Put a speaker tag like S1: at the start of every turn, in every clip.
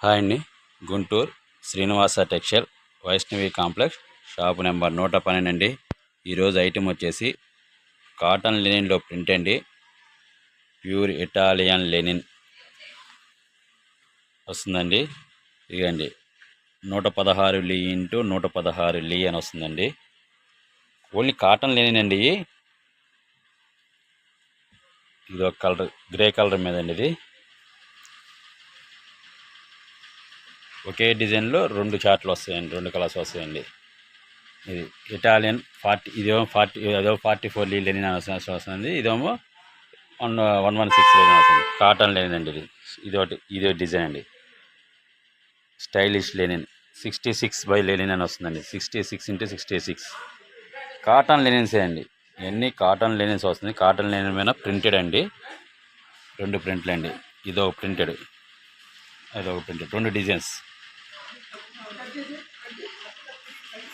S1: Hi అండి. Guntur Srinivasa textile Vaishnavi complex shop number 112 అండి. ఈరోజు ఐటెం వచ్చేసి కాటన్ లెనిన్లో ప్రింట్ అండి. ప్యూర్ ఇటాలియన్ లెనిన్ వస్తుందండి. ఇదండి 116 లీ ఇంటూ 116 లీ అని వస్తుందండి. ఓన్లీ కాటన్ లెనిన్ అండి. ఇది ఒక కలర్, గ్రే కలర్ మీద అండి. ఇది ఒకే డిజైన్లో 2 చార్ట్లు వస్తాయండి, 2 కలర్స్ వస్తాయండి. ఇది ఇటాలియన్ 40, ఇదేమో 40, అదో 44 లీ లెనిన్ వస్తుంది. ఇదేమో 116 లెనిన్ వస్తుంది. కాటన్ లెనిన్ అండి. ఇదో డిజైన్ అండి. స్టైలిష్ లెనిన్ 66 లెనిన్ అని వస్తుందండి. 66 ఇంటూ 66 కాటన్ లెనిన్సే అండి. ఇవన్నీ కాటన్ లెనిన్స్ వస్తుంది. కాటన్ లెనిన్ మీద ప్రింటెడ్ అండి. 2 ప్రింట్లు అండి. ఇదొక ప్రింటెడ్, అదొక ప్రింటెడ్, 2 డిజైన్స్.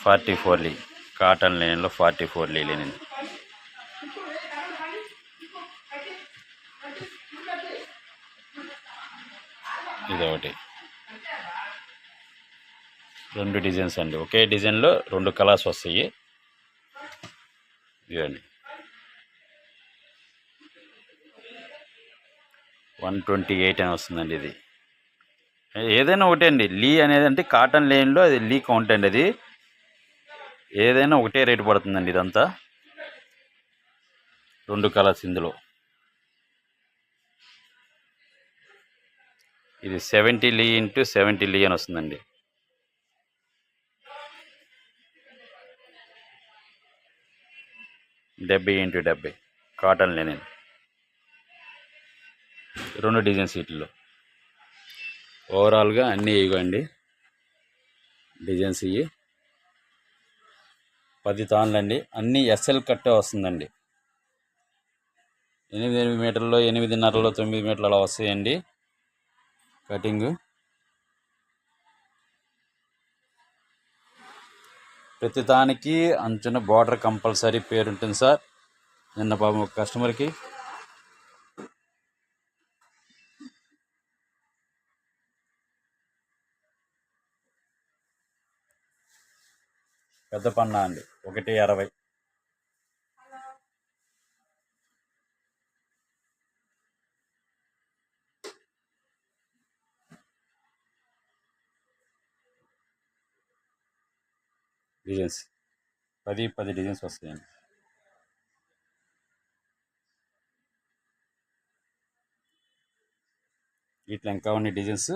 S1: 44 లీ కాటన్ లెనిన్లో 44 లీ లెనిన్. ఇదొకటి, 2 డిజైన్స్ అండి. ఒకే డిజైన్లో 2 కలర్స్ వస్తాయి. ఇదండి 128 అని వస్తుందండి. ఇది ఏదైనా ఒకటే అండి. లీ అనేది అంటే కాటన్ లెనిన్లో అది లీ కౌంట్ అండి. అది ఏదైనా ఒకటే రేటు పడుతుందండి. ఇదంతా 2 కలర్స్ ఇందులో. ఇది 70 లీ ఇంటూ 70 లీ అని వస్తుందండి. డెబ్బై ఇంటూ 70 కాటన్ లెనిన్. 2 డిజైన్స్ వీటిల్లో. ఓవరాల్గా అన్నీ ఇవ్వండి డిజైన్స్. ఇవి 10 తాన్లు అండి. అన్నీ ఎస్ఎల్ కట్టే వస్తుందండి. 8 మీటర్లో, 8.5లో, 9 మీటర్లు అలా వస్తాయండి కటింగ్. ప్రతి దానికి అంచున బార్డర్ కంపల్సరీ పేరు ఉంటుంది సార్. నిన్న పాపం ఒక కస్టమర్కి పెద్ద పన్నా అండి 1.60. డిజైన్స్ 10 డిజైన్స్ వస్తాయండి. వీటిలో ఇంకా ఉన్న డిజైన్స్.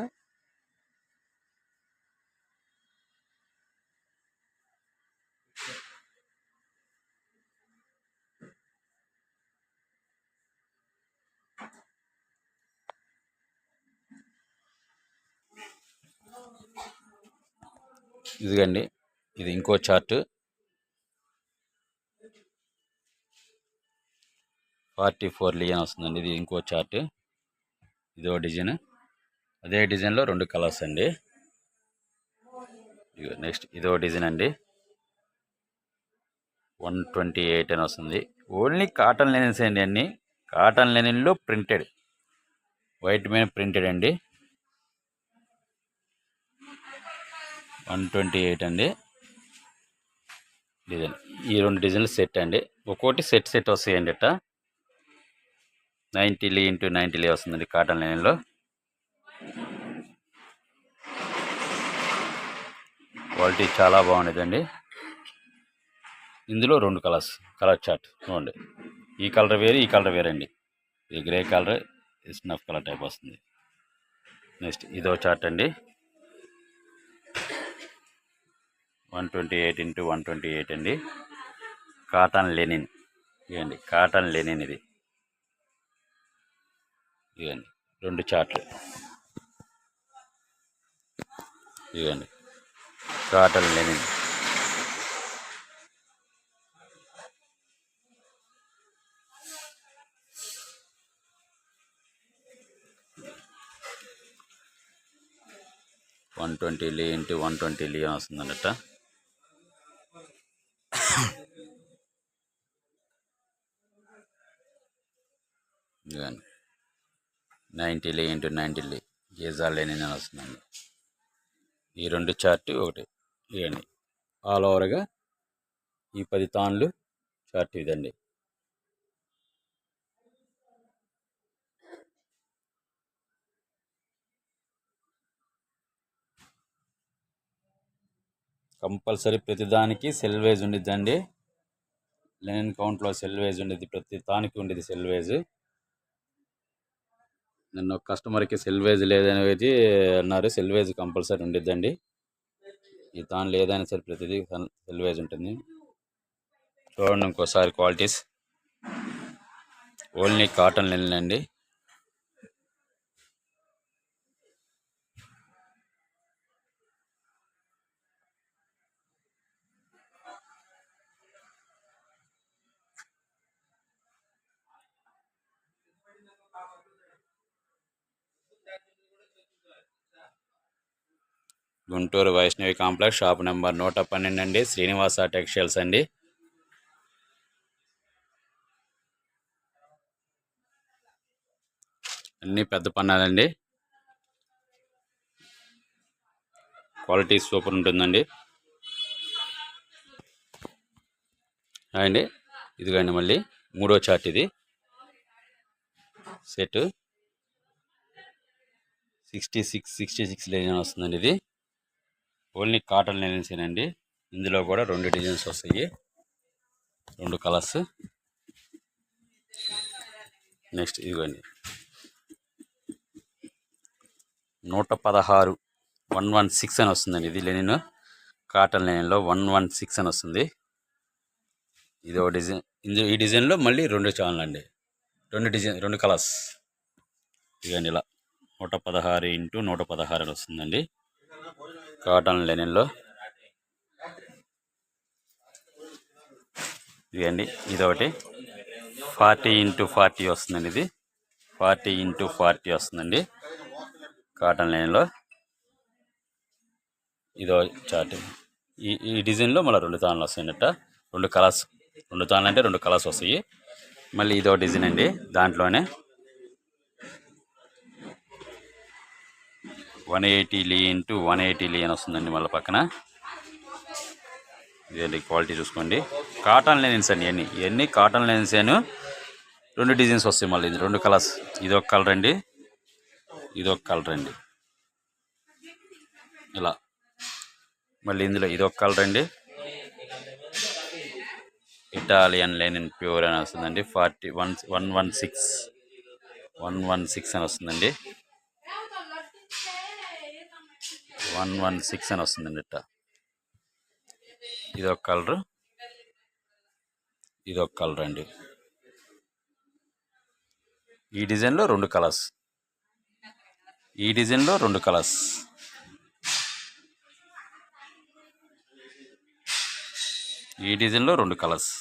S1: ఇదిగండి, ఇది ఇంకో చార్ట్. 44 లీ అని వస్తుందండి. ఇది ఇంకో చార్ట్. ఇదో డిజైన్. అదే డిజైన్లో 2 కలర్స్ అండి. నెక్స్ట్ ఇదో డిజైన్ అండి. 128 అని వస్తుంది. ఓన్లీ కాటన్ లెనిన్స్ అండి. అన్నీ కాటన్ లెనిన్లో ప్రింటెడ్, వైట్ మీద ప్రింటెడ్ అండి. 128 అండి డిజైన్. ఈ 2 డిజైన్లు సెట్ అండి. ఒక్కోటి సెట్ వస్తాయండి. అట్ట 90 లీ ఇంటూ 90 లీ వస్తుందండి కాటన్ లెనిన్లో. క్వాలిటీ చాలా బాగుండేదండి. ఇందులో 2 కలర్స్, కలర్ చార్ట్ చూడండి. ఈ కలర్ వేరు, ఈ కలర్ వేరండి. ఇది గ్రే కలర్, ఇది స్నఫ్ కలర్ టైప్ వస్తుంది. నెక్స్ట్ ఇదో చార్ట్ అండి. 128 ఇంటూ 128 అండి. Cotton Lenin. ఇవ్వండి కాటన్ లెనిన్. ఇది ఇవ్వండి 2 చార్ట్లు. ఇవ్వండి కాటన్ లెనిన్. $120 లీ ఇంటూ 120 లీ అని వస్తుందన్నట్ట. ఇవ్వండి 90 లీ ఇంటూ 90 లీ. గీజా లెనిన్ అని వస్తుందండి. ఈ 2 చార్ట్ ఒకటి ఇవ్వండి. ఆల్ ఓవర్గా ఈ 10 తాన్లు చార్ట్ ఇదండి. కంపల్సరీ ప్రతిదానికి సెల్వేజ్ ఉండిద్దండి. లెనిన్ కౌంట్లో సెల్వేజ్ ఉండేది, ప్రతి తానికి ఉండేది సెల్వేజ్. నిన్న ఒక కస్టమర్కి సెల్వేజ్ లేదనేది అన్నారు. సెల్వేజ్ కంపల్సరీ ఉండిద్దండి. ఈ తాను లేదైనా సరే ప్రతిదీ సెల్వేజ్ ఉంటుంది. చూడండి ఇంకోసారి క్వాలిటీస్. ఓన్లీ కాటన్ లెనిన్ అండి. Guntur Vaishnavi complex, shop number 112 అండి. శ్రీనివాస టెక్స్టైల్స్ అండి. అన్నీ పెద్ద పన్నాలండి. క్వాలిటీ సూపర్ ఉంటుందండి. అండి ఇదిగోండి మళ్ళీ 3వ చార్ట్. ఇది సెట్ 66 లెనిన్ వస్తుందండి. ఇది ఓన్లీ కాటన్ లెనిన్సేనండి. ఇందులో కూడా 2 డిజైన్స్ వస్తాయి, 2 కలర్స్. నెక్స్ట్ ఇదిగోండి 116 116 అని వస్తుందండి. ఇది లెనిన్ కాటన్ లెనిన్లో 116 అని వస్తుంది. ఇది ఒక డిజైన్. ఈ డిజైన్లో మళ్ళీ 2 ఛానల్ అండి, 2 కలర్స్. ఇవన్నీ ఇలా 116 x 116 అని వస్తుందండి కాటన్ లెనిన్లో. ఇదండి ఇదొకటి 40 x 40 వస్తుందండి. ఇది 40 x 40 వస్తుందండి కాటన్ లైన్లో. ఇదో చార్ట్. ఈ డిజైన్లో మళ్ళీ 2 తాన్లు వస్తాయన్నట్ట, 2 కలర్స్. 2 తాన్లు అంటే 2 కలర్స్ వస్తాయి. మళ్ళీ ఇదో డిజైన్ అండి. దాంట్లోనే 180 లీ x 180 లీ అని వస్తుందండి మళ్ళీ పక్కన. ఇదండి క్వాలిటీ చూసుకోండి. కాటన్ లెనిన్స్ అండి ఇవన్నీ కాటన్ లెనిన్స్. 2 డిజైన్స్ వస్తాయి మళ్ళీ, 2 కలర్స్. ఇదొక కలర్ అండి, ఇదొక కలర్ అండి. ఇలా మళ్ళీ ఇందులో ఇదొక కలర్ అండి. ఇటాలియన్ లెనిన్ ప్యూర్ అని వస్తుందండి. 116 అని వస్తుందండి. 116 అని వస్తుందండి. ఇట్ట ఇదొక కలర్, ఇదొక కలర్ అండి. ఈ డిజైన్లో 2 కలర్స్. ఈ డిజైన్లో 2 కలర్స్. ఈ డిజైన్లో 2 కలర్స్.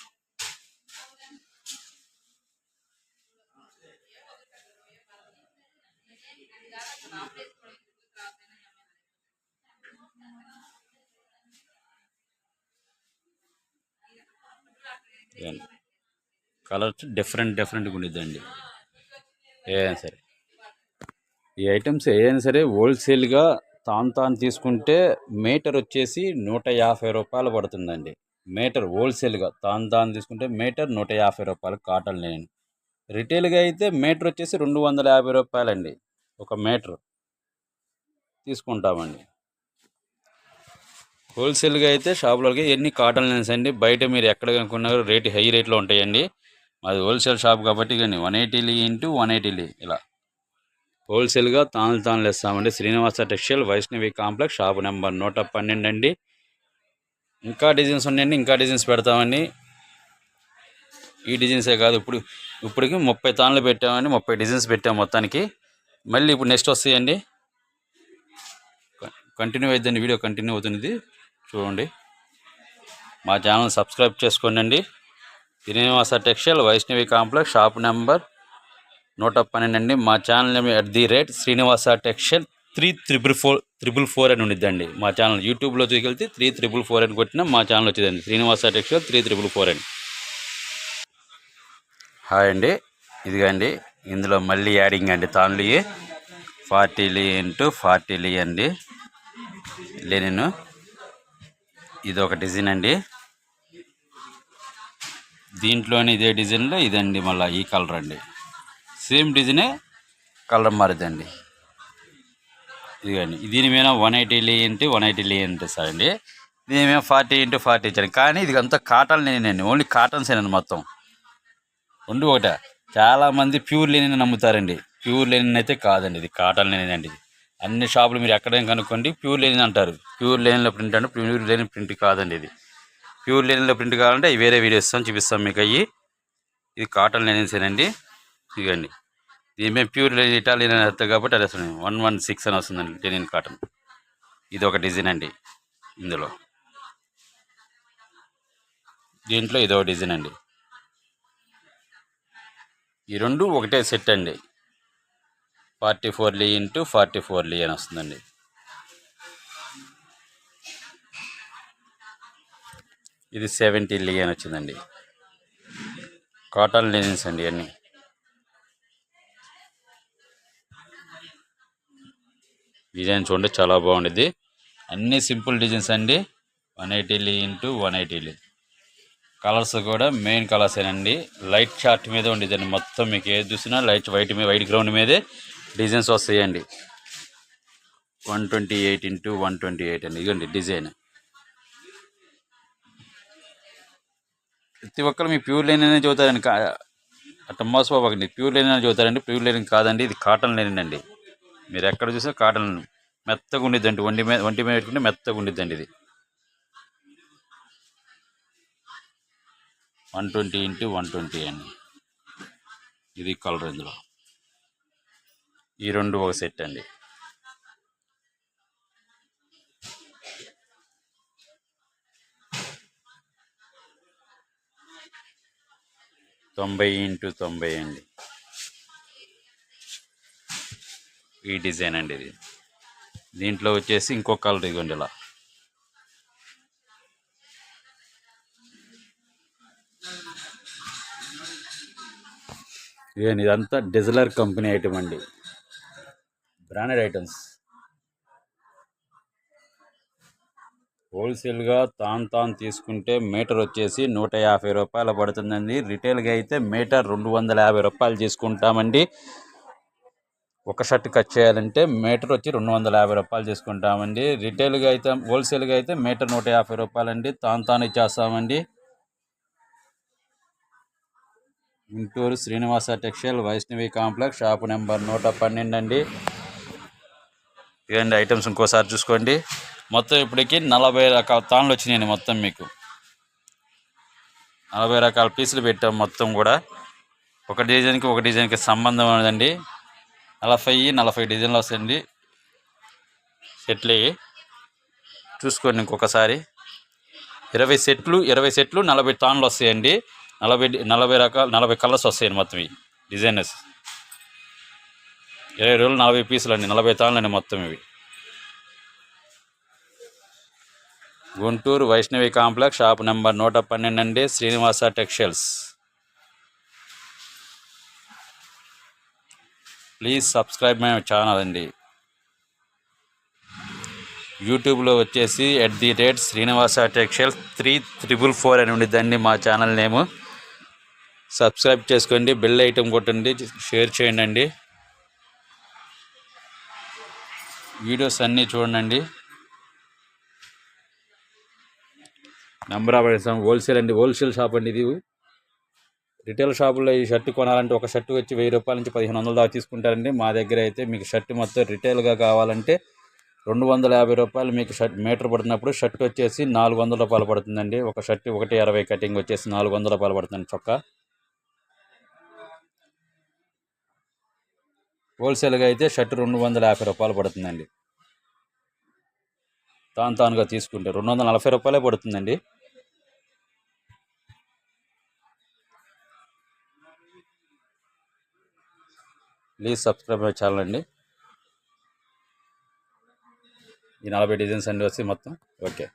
S1: కలర్స్ డిఫరెంట్గా ఉండిద్దండి. ఏదైనా సరే ఈ ఐటమ్స్ ఏదైనా సరే హోల్సేల్గా తాను తీసుకుంటే మీటర్ వచ్చేసి 150 రూపాయలు పడుతుందండి. మీటర్ హోల్సేల్గా తాను తీసుకుంటే మీటర్ 150 రూపాయలు కాటన్ లెనిన్. రిటైల్గా అయితే మీటర్ వచ్చేసి 250 రూపాయలండి. ఒక మీటర్ తీసుకుంటామండి. హోల్సేల్గా అయితే షాపులకి ఎన్ని కాటన్ లెనిన్స్ అండి. బయట మీరు ఎక్కడ కనుక్కున్నారు రేటు హై రేట్లో ఉంటాయండి. మాది హోల్సేల్ షాప్ కాబట్టి కానీ 180 లీ x 180 లీ ఇలా హోల్సేల్గా తానులు ఇస్తామండి. Srinivasa textile, Vaishnavi complex, shop number 112 అండి. ఇంకా డిజైన్స్ ఉన్నాయండి, ఇంకా డిజైన్స్ పెడతామండి. ఈ డిజైన్సే కాదు, ఇప్పటికి 30 తాన్లు పెట్టామండి, 30 డిజైన్స్ పెట్టాము మొత్తానికి. మళ్ళీ ఇప్పుడు నెక్స్ట్ వస్తాయండి. కంటిన్యూ అయిద్దండి, వీడియో కంటిన్యూ అవుతుంది. చూడండి, మా ఛానల్ సబ్స్క్రైబ్ చేసుకోండి. Srinivasa textile, Vaishnavi complex, shop number 112 అండి. మా ఛానల్ నేమ్ శ్రీనివాస టెక్స్టైల్ 3444 అని ఉండిద్దండి. మా ఛానల్ యూట్యూబ్లో చూకెళ్తే 3444 అని కొట్టినా మా ఛానల్ వచ్చేదండి. శ్రీనివాస టెక్స్టైల్ 3444 అండి. హాయ్ అండి, ఇదిగండి ఇందులో మళ్ళీ యాడింగ్ అండి తాన్లు. 40 ఇంటూ 40 అండి లెనిన్. ఇది ఒక డిజైన్ అండి. దీంట్లోనే ఇదే డిజైన్లో ఇదండి మళ్ళీ ఈ కలర్ అండి. సేమ్ డిజైనే కలర్ మారుద్దండి. ఇదిగండి దీని మీద 180 ఇంటూ 180 అంటే సార్ అండి. దీని మీద 40 ఇంటూ 40 ఇచ్చాను. కానీ ఇది అంతా కాటన్ లేనండి, ఓన్లీ కాటన్సేనండి మొత్తం. రెండు ఒకటే. చాలామంది ప్యూర్ లెనిన్ నమ్ముతారండి. ప్యూర్ లెనిన్ అయితే కాదండి, ఇది కాటన్ లెనిన్ అండి. అన్ని షాపులు మీరు ఎక్కడైనా కనుక్కోండి ప్యూర్ లెనిన్ అంటారు. ప్యూర్ లెనిన్లో ప్రింట్ అంటే ప్యూర్ లెనిన్ ప్రింట్ కాదండి ఇది. ప్యూర్ లెనిన్లో ప్రింట్ కావాలంటే వేరే వీడియో ఇస్తాం, చూపిస్తాం మీకు అయ్యి. ఇది కాటన్ లెనిన్సేనండి. ఇదిగండి దీని మీద ప్యూర్ లెనిన్ ఇటాలియన్ వస్తుంది కాబట్టి అది వస్తుంది 116 అని వస్తుందండి లెనిన్ కాటన్. ఇది ఒక డిజైన్ అండి. ఇందులో దీంట్లో ఇదో డిజైన్ అండి. ఈ రెండు ఒకటే సెట్ అండి. 44 ఇంటూ 44 అని వస్తుందండి. ఇది 70 అని వచ్చిందండి. కాటన్ లెనిన్స్ అండి అన్నీ. డిజైన్ చూడండి చాలా బాగుండేది. అన్నీ సింపుల్ డిజైన్స్ అండి. 180 ఇంటూ 180. కలర్స్ కూడా మెయిన్ కలర్స్ ఏనండి. లైట్ చార్ట్ మీద ఉండేదండి మొత్తం. మీకు ఏది చూసినా లైట్ వైట్ గ్రౌండ్ మీదే డిజైన్స్ వస్తాయండి. 128 ఇంటూ 128 అండి. ఇదిగోండి డిజైన్. ప్రతి ఒక్కరు మీ ప్యూర్ లెనిన్ అని చదువుతారండి. అట్లా మోసపోకండి. ప్యూర్ లెనిన్ అని చదువుతారండి, ప్యూర్ లెనిన్ కాదండి, ఇది కాటన్ లెనిన్ అండి. మీరు ఎక్కడ చూసినా కాటన్ మెత్తగా ఉండిద్దండి. ఒంటి మీద పెట్టుకుంటే మెత్తగా ఉండిద్దండి. ఇది 120 ఇంటూ 120 అండి. ఇది కలర్. ఇందులో ఈ రెండు ఒక సెట్ అండి. తొంభై ఇంటూ 90 అండి. ఈ డిజైన్ అండి ఇది. దీంట్లో వచ్చేసి ఇంకో కలర్ ఇదిగోండి ఇలా. ఇదంతా డెజలర్ కంపెనీ ఐటమ్ అండి, బ్రాండెడ్ ఐటమ్స్. హోల్సేల్గా తాను తీసుకుంటే మీటర్ వచ్చేసి 150 రూపాయలు పడుతుందండి. రిటైల్గా అయితే మీటర్ 250 రూపాయలు తీసుకుంటామండి. ఒక షర్ట్ కట్ చేయాలంటే మీటర్ వచ్చి 250 రూపాయలు తీసుకుంటామండి. రిటైల్గా అయితే హోల్సేల్గా అయితే మీటర్ 150 రూపాయలండి. తాను ఇచ్చేస్తామండి. Guntur Srinivasa textile, Vaishnavi complex, shop number 112 అండి. ఇదండి ఐటమ్స్. ఇంకోసారి చూసుకోండి. మొత్తం ఇప్పటికి 40 రకాల తాన్లు వచ్చినాయండి. మొత్తం మీకు 40 రకాల పీసులు పెట్టాం మొత్తం కూడా. ఒక డిజైన్కి సంబంధం ఉన్నదండి. 40 డిజైన్లు వస్తాయండి సెట్లు. చూసుకోండి ఇంకొకసారి. 20 సెట్లు 40 తాన్లు వస్తాయండి. 40 కలర్స్ వస్తాయండి మొత్తం. ఈ డిజైనర్స్ 20 రోజులు 40 పీసులు అండి. 40 తాన్లు అండి మొత్తం ఇవి. Guntur Vaishnavi complex, shop number 112 అండి, Srinivasa textiles. Please subscribe my channel అండి. యూట్యూబ్లో వచ్చేసి శ్రీనివాస టెక్స్టైల్స్ 3444 అని ఉండిద్దండి మా ఛానల్ నేము. సబ్స్క్రైబ్ చేసుకోండి, బెల్ ఐటమ్ కొట్టండి, షేర్ చేయండి. వీడియోస్ అన్నీ చూడండి. నెంబర్ ఆఫ్ హోల్సేల్ అండి, హోల్సేల్ షాప్ అండి ఇది. రిటైల్ షాపుల్లో ఈ షర్ట్ కొనాలంటే ఒక షర్ట్ వచ్చి 1000 రూపాయల నుంచి 1500 దాకా తీసుకుంటారండి. మా దగ్గర అయితే మీకు షర్ట్ మొత్తం రిటైల్గా కావాలంటే 250 రూపాయలు మీకు షర్ట్ మీటర్ పడుతున్నప్పుడు షర్ట్ వచ్చేసి 400 రూపాయలు పడుతుందండి. ఒక షర్ట్ 160 కటింగ్ వచ్చేసి 400 రూపాయలు పడుతుంది చొక్కా. హోల్సేల్గా అయితే షర్ట్ 250 రూపాయలు పడుతుందండి. తానుగా తీసుకుంటే 240 రూపాయలే పడుతుందండి. ప్లీజ్ సబ్స్క్రైబ్ మై ఛానల్ అండి. ఈ 40 డిజైన్స్ అండి వచ్చి మొత్తం. ఓకే.